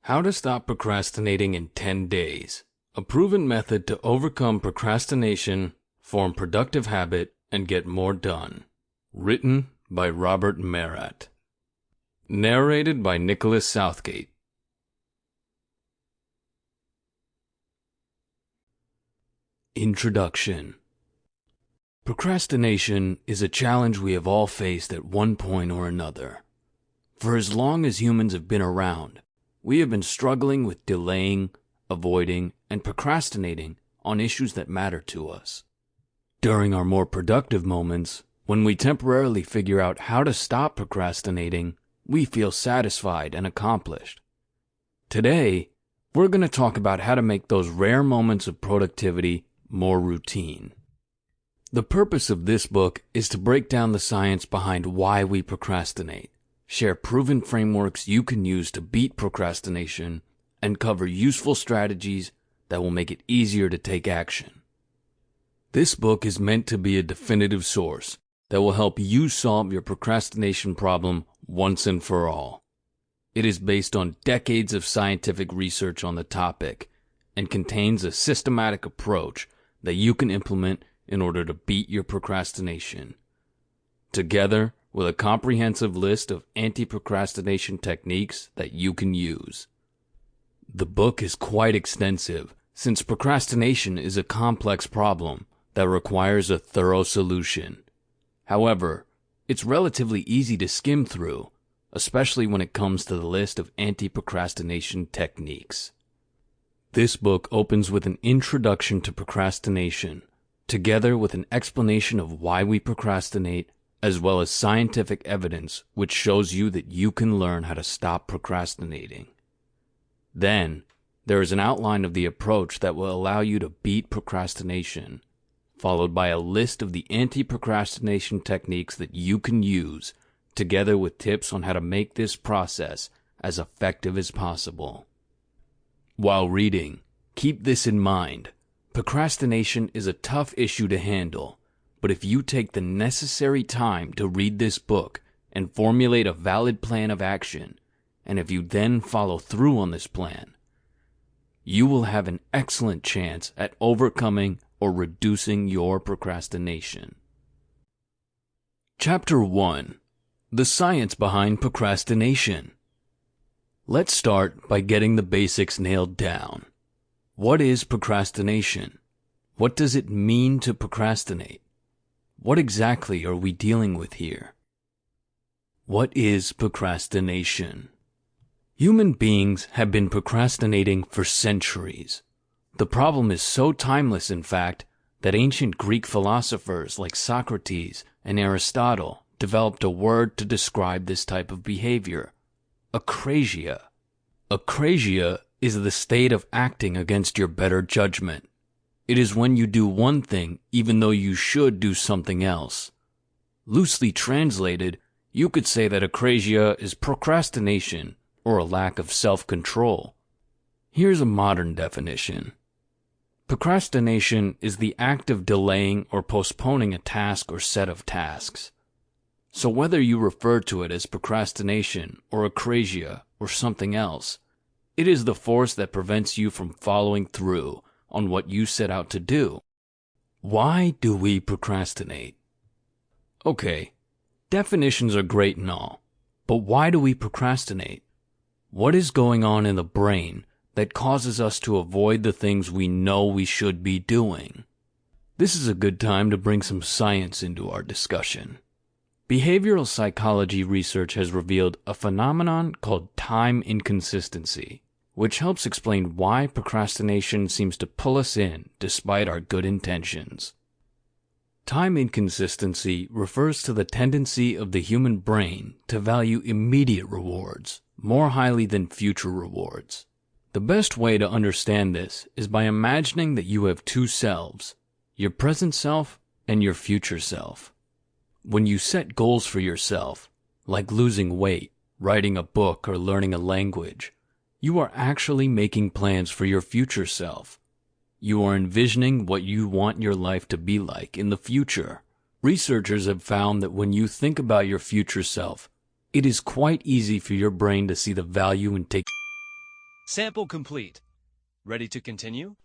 How to Stop Procrastinating in 10 Days. A proven method to overcome procrastination, form productive habit, and get more done. Written by Robert Marrat. Narrated by Nicholas Southgate. Introduction. Procrastination is a challenge we have all faced at one point or another. For as long as humans have been around, we have been struggling with delaying, avoiding, and procrastinating on issues that matter to us. During our more productive moments, when we temporarily figure out how to stop procrastinating, we feel satisfied and accomplished. Today, we're going to talk about how to make those rare moments of productivity more routine. The purpose of this book is to break down the science behind why we procrastinate, share proven frameworks you can use to beat procrastination, and cover useful strategies that will make it easier to take action. This book is meant to be a definitive source that will help you solve your procrastination problem once and for all. It is based on decades of scientific research on the topic and contains a systematic approach that you can implement in order to beat your procrastination. Together with a comprehensive list of anti-procrastination techniques that you can use. The book is quite extensive, since procrastination is a complex problem that requires a thorough solution. However, it's relatively easy to skim through, especially when it comes to the list of anti-procrastination techniques. This book opens with an introduction to procrastination, together with an explanation of why we procrastinate, as well as scientific evidence which shows you that you can learn how to stop procrastinating. Then, there is an outline of the approach that will allow you to beat procrastination, followed by a list of the anti-procrastination techniques that you can use, together with tips on how to make this process as effective as possible. While reading, keep this in mind. Procrastination is a tough issue to handle, but if you take the necessary time to read this book and formulate a valid plan of action, and if you then follow through on this plan, you will have an excellent chance at overcoming or reducing your procrastination. Chapter 1. The Science Behind Procrastination. Let's start by getting the basics nailed down. What is procrastination? What does it mean to procrastinate? What exactly are we dealing with here? What is procrastination? Human beings have been procrastinating for centuries. The problem is so timeless, in fact, that ancient Greek philosophers like Socrates and Aristotle developed a word to describe this type of behavior: akrasia. Akrasia is the state of acting against your better judgment. It is when you do one thing even though you should do something else. Loosely translated, you could say that akrasia is procrastination, or a lack of self-control. Here's a modern definition. Procrastination is the act of delaying or postponing a task or set of tasks. So whether you refer to it as procrastination or akrasia or something else, it is the force that prevents you from following through on what you set out to do. Why do we procrastinate? Okay, definitions are great and all, but why do we procrastinate? What is going on in the brain that causes us to avoid the things we know we should be doing? This is a good time to bring some science into our discussion. Behavioral psychology research has revealed a phenomenon called time inconsistency, which helps explain why procrastination seems to pull us in despite our good intentions. Time inconsistency refers to the tendency of the human brain to value immediate rewards more highly than future rewards. The best way to understand this is by imagining that you have two selves, your present self and your future self. When you set goals for yourself, like losing weight, writing a book, or learning a language, you are actually making plans for your future self. You are envisioning what you want your life to be like in the future. Researchers have found that when you think about your future self, it is quite easy for your brain to see the value in taking Sample complete. Ready to continue?